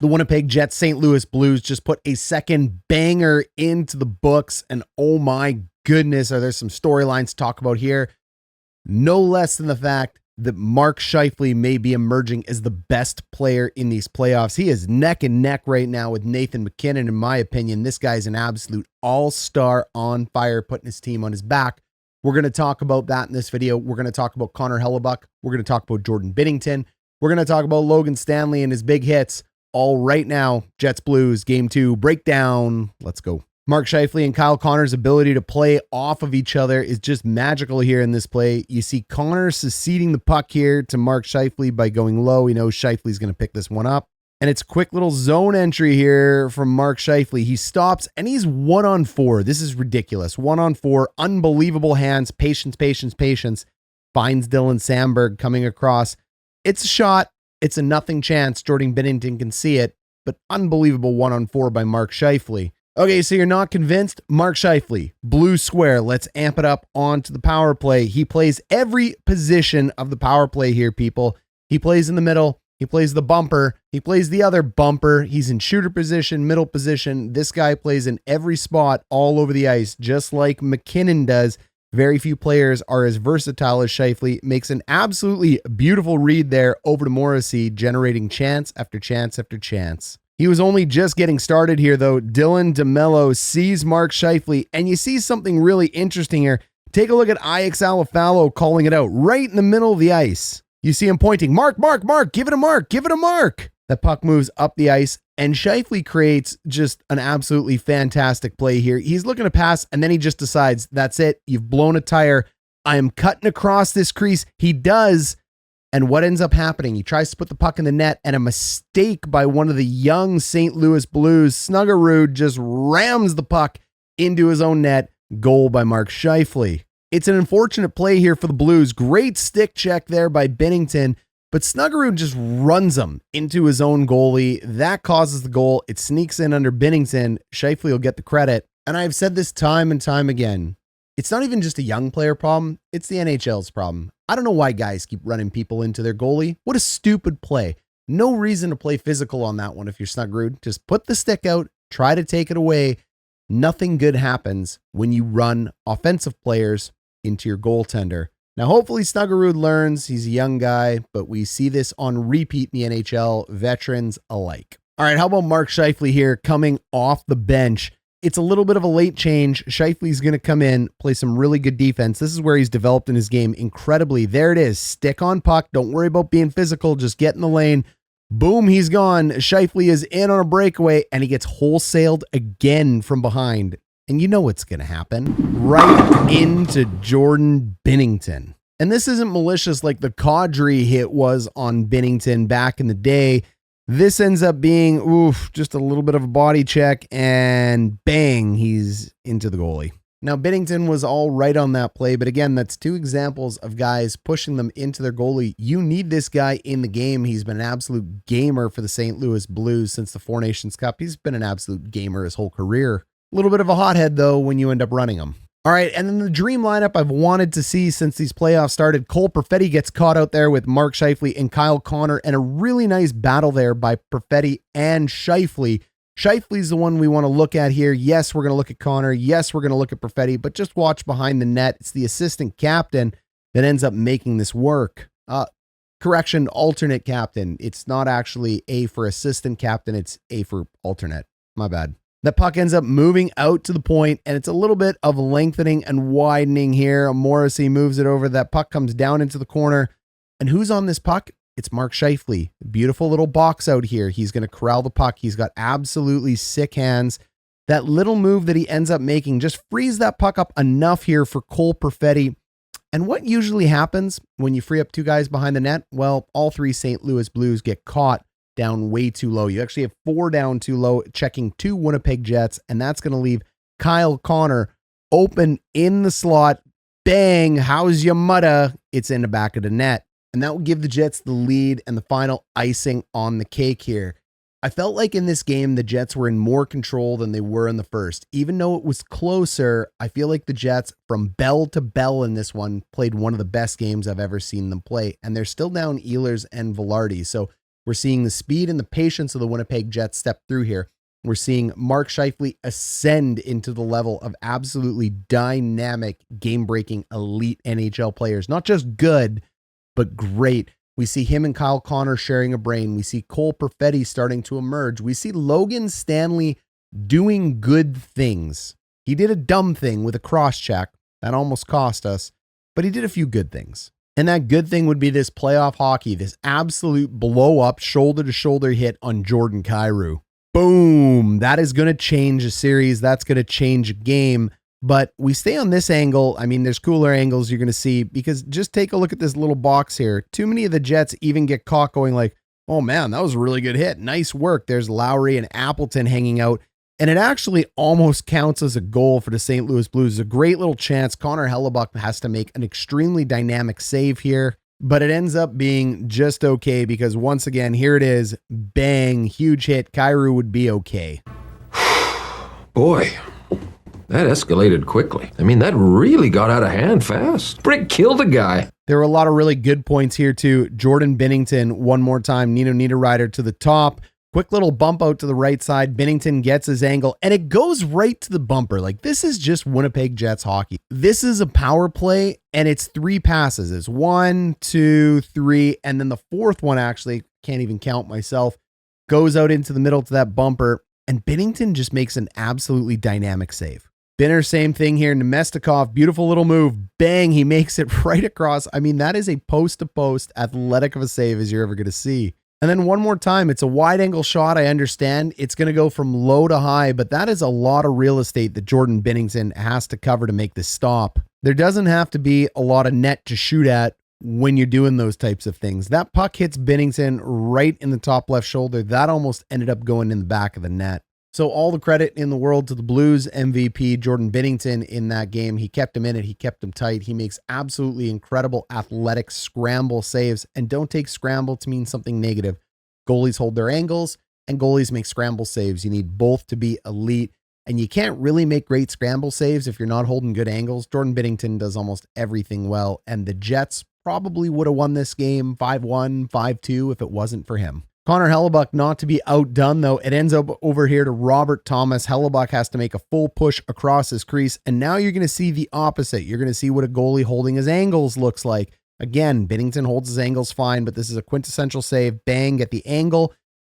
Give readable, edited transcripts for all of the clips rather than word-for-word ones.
The Winnipeg Jets St. Louis Blues just put a second banger into the books, and oh my goodness, are there some storylines to talk about here? No less than the fact that Mark Scheifele may be emerging as the best player in these playoffs. He is neck and neck right now with Nathan MacKinnon. In my opinion, this guy's an absolute all-star on fire, putting his team on his back. We're going to talk about that in this video. We're going to talk about Connor Hellebuyck. We're going to talk about Jordan Binnington. We're going to talk about Logan Stanley and his big hits. All right now, Jets Blues Game 2 breakdown. Let's go. Mark Scheifele and Kyle Connor's ability to play off of each other is just magical here in this play. You see Connor succeeding the puck here to Mark Scheifele by going low. He knows Scheifele's going to pick this one up. And it's quick little zone entry here from Mark Scheifele. He stops and he's 1-on-4. This is ridiculous. 1-on-4, unbelievable hands, patience. Finds Dylan Sandberg coming across. It's a shot. It's a nothing chance. Jordan Binnington can see it, but unbelievable 1-on-4 by Mark Scheifele. Okay, so you're not convinced? Mark Scheifele, blue square. Let's amp it up onto the power play. He plays every position of the power play here, people. He plays in the middle. He plays the bumper. He plays the other bumper. He's in shooter position, middle position. This guy plays in every spot all over the ice, just like MacKinnon does. Very few players are as versatile as Scheifele. Makes an absolutely beautiful read there over to Morrissey, generating chance after chance after chance. He was only just getting started here, though. Dylan DeMello sees Mark Scheifele, and you see something really interesting here. Take a look at Ix Alafalo calling it out right in the middle of the ice. You see him pointing, Mark, give it a Mark, give it a Mark. The puck moves up the ice, and Scheifele creates just an absolutely fantastic play here. He's looking to pass, and then he just decides, that's it. You've blown a tire. I am cutting across this crease. He does. And what ends up happening? He tries to put the puck in the net, and a mistake by one of the young St. Louis Blues, Snuggerud, just rams the puck into his own net. Goal by Mark Scheifele. It's an unfortunate play here for the Blues. Great stick check there by Binnington, but Snuggerud just runs him into his own goalie. That causes the goal. It sneaks in under Binnington. Scheifele will get the credit. And I've said this time and time again. It's not even just a young player problem. It's the NHL's problem. I don't know why guys keep running people into their goalie. What a stupid play. No reason to play physical on that one if you're Snuggerud. Just put the stick out, try to take it away. Nothing good happens when you run offensive players into your goaltender. Now, hopefully Snuggerud learns. He's a young guy, but we see this on repeat in the NHL, veterans alike. All right, how about Mark Scheifele here coming off the bench? It's a little bit of a late change. Scheifele's going to come in, play some really good defense. This is where he's developed in his game incredibly. There it is. Stick on puck. Don't worry about being physical. Just get in the lane. Boom, he's gone. Scheifele is in on a breakaway, and he gets wholesaled again from behind. And you know what's going to happen. Right into Jordan Binnington. And this isn't malicious like the Kadri hit was on Binnington back in the day. This ends up being, just a little bit of a body check, and bang, he's into the goalie. Now, Binnington was all right on that play, but again, that's two examples of guys pushing them into their goalie. You need this guy in the game. He's been an absolute gamer for the St. Louis Blues since the Four Nations Cup. He's been an absolute gamer his whole career. A little bit of a hothead, though, when you end up running him. All right, and then the dream lineup I've wanted to see since these playoffs started. Cole Perfetti gets caught out there with Mark Scheifele and Kyle Connor, and a really nice battle there by Perfetti and Scheifele. Scheifele's the one we want to look at here. Yes, we're going to look at Connor. Yes, we're going to look at Perfetti, but just watch behind the net. It's the assistant captain that ends up making this work. Correction, alternate captain. It's not actually A for assistant captain. It's A for alternate. My bad. The puck ends up moving out to the point, and it's a little bit of lengthening and widening here. Morrissey moves it over. That puck comes down into the corner. And who's on this puck? It's Mark Scheifele. Beautiful little box out here. He's going to corral the puck. He's got absolutely sick hands. That little move that he ends up making just frees that puck up enough here for Cole Perfetti. And what usually happens when you free up two guys behind the net? Well, all three St. Louis Blues get caught down way too low. You actually have 4 down too low, checking 2 Winnipeg Jets, and that's going to leave Kyle Connor open in the slot. Bang, how's your mutta? It's in the back of the net. And that will give the Jets the lead and the final icing on the cake here. I felt like in this game, the Jets were in more control than they were in the first. Even though it was closer, I feel like the Jets, from bell to bell in this one, played one of the best games I've ever seen them play. And they're still down Ehlers and Velarde. So We're seeing the speed and the patience of the Winnipeg Jets step through here. We're seeing Mark Scheifele ascend into the level of absolutely dynamic, game-breaking, elite NHL players. Not just good, but great. We see him and Kyle Connor sharing a brain. We see Cole Perfetti starting to emerge. We see Logan Stanley doing good things. He did a dumb thing with a cross-check. That almost cost us, but he did a few good things. And that good thing would be this playoff hockey, this absolute blow-up, shoulder-to-shoulder hit on Jordan Kyrou. Boom! That is going to change a series. That's going to change a game. But we stay on this angle. I mean, there's cooler angles you're going to see, because just take a look at this little box here. Too many of the Jets even get caught going like, oh man, that was a really good hit. Nice work. There's Lowry and Appleton hanging out. And it actually almost counts as a goal for the St. Louis Blues. A great little chance. Connor Hellebuck has to make an extremely dynamic save here, but it ends up being just okay, because once again, here it is. Bang, huge hit. Kyrou would be okay. Boy, that escalated quickly. I mean, that really got out of hand fast. Brick killed a guy. There were a lot of really good points here too. Jordan Binnington, one more time. Nino Niederreiter to the top. Quick little bump out to the right side. Binnington gets his angle, and it goes right to the bumper. Like, this is just Winnipeg Jets hockey. This is a power play, and it's 3 passes. It's 1, 2, 3, and then the fourth one, actually, can't even count myself, goes out into the middle to that bumper, and Binnington just makes an absolutely dynamic save. Binner, same thing here. Nemestikov, beautiful little move. Bang, he makes it right across. I mean, that is a post-to-post athletic of a save as you're ever going to see. And then one more time, it's a wide angle shot. I understand it's going to go from low to high, but that is a lot of real estate that Jordan Binnington has to cover to make this stop. There doesn't have to be a lot of net to shoot at when you're doing those types of things. That puck hits Binnington right in the top left shoulder. That almost ended up going in the back of the net. So all the credit in the world to the Blues MVP, Jordan Binnington, in that game. He kept him in it. He kept him tight. He makes absolutely incredible athletic scramble saves. And don't take scramble to mean something negative. Goalies hold their angles and goalies make scramble saves. You need both to be elite. And you can't really make great scramble saves if you're not holding good angles. Jordan Binnington does almost everything well. And the Jets probably would have won this game 5-1, 5-2 if it wasn't for him. Connor Hellebuck not to be outdone, though. It ends up over here to Robert Thomas. Hellebuck has to make a full push across his crease, and now you're going to see the opposite. You're going to see what a goalie holding his angles looks like. Again, Binnington holds his angles fine, but this is a quintessential save. Bang, get the angle,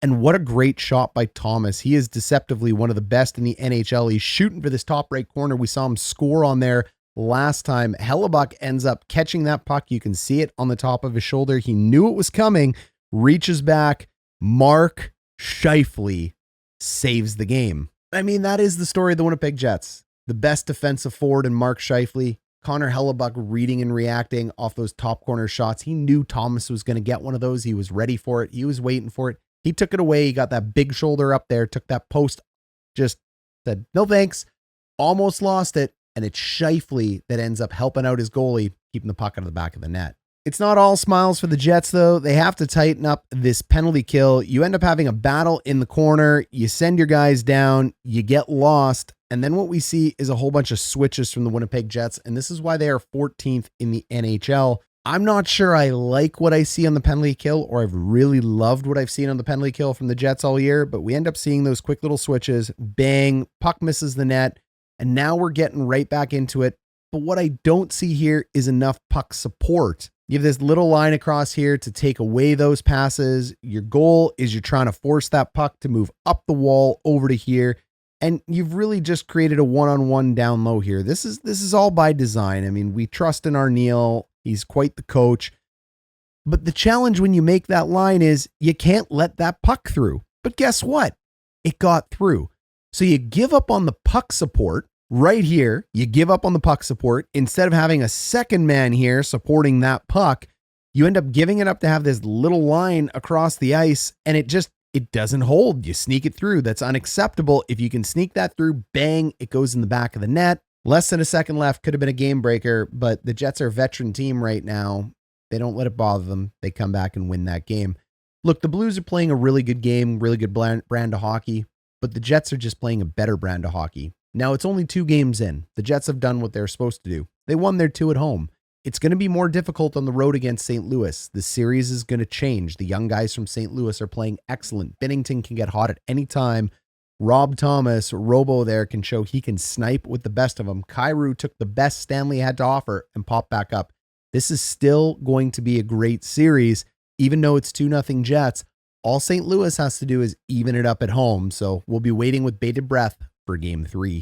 and what a great shot by Thomas. He is deceptively one of the best in the NHL. He's shooting for this top right corner. We saw him score on there last time. Hellebuck ends up catching that puck. You can see it on the top of his shoulder. He knew it was coming, reaches back. Mark Scheifele saves the game. I mean, that is the story of the Winnipeg Jets. The best defensive forward in Mark Scheifele. Connor Hellebuck reading and reacting off those top corner shots. He knew Thomas was going to get one of those. He was ready for it. He was waiting for it. He took it away. He got that big shoulder up there, took that post, just said, no thanks. Almost lost it. And it's Scheifele that ends up helping out his goalie, keeping the puck out of the back of the net. It's not all smiles for the Jets, though. They have to tighten up this penalty kill. You end up having a battle in the corner. You send your guys down. You get lost. And then what we see is a whole bunch of switches from the Winnipeg Jets. And this is why they are 14th in the NHL. I'm not sure I like what I see on the penalty kill, or I've really loved what I've seen on the penalty kill from the Jets all year. But we end up seeing those quick little switches. Bang, puck misses the net. And now we're getting right back into it. But what I don't see here is enough puck support. You have this little line across here to take away those passes. Your goal is you're trying to force that puck to move up the wall over to here. And you've really just created a one-on-one down low here. This is all by design. I mean, we trust in Arneal. He's quite the coach. But the challenge when you make that line is you can't let that puck through. But guess what? It got through. So you give up on the puck support. Right here, you give up on the puck support. Instead of having a second man here supporting that puck, you end up giving it up to have this little line across the ice, and it doesn't hold. You sneak it through. That's unacceptable. If you can sneak that through, bang, it goes in the back of the net. Less than a second left. Could have been a game breaker, but the Jets are a veteran team right now. They don't let it bother them. They come back and win that game. Look, the Blues are playing a really good game, really good brand of hockey, but the Jets are just playing a better brand of hockey. Now, it's only 2 games in. The Jets have done what they're supposed to do. They won their 2 at home. it's going to be more difficult on the road against St. Louis. The series is going to change. The young guys from St. Louis are playing excellent. Binnington can get hot at any time. Rob Thomas, Robo there, can show he can snipe with the best of them. Kyrou took the best Stanley had to offer and popped back up. This is still going to be a great series, even though it's 2-0 Jets. All St. Louis has to do is even it up at home. So we'll be waiting with bated breath for Game 3.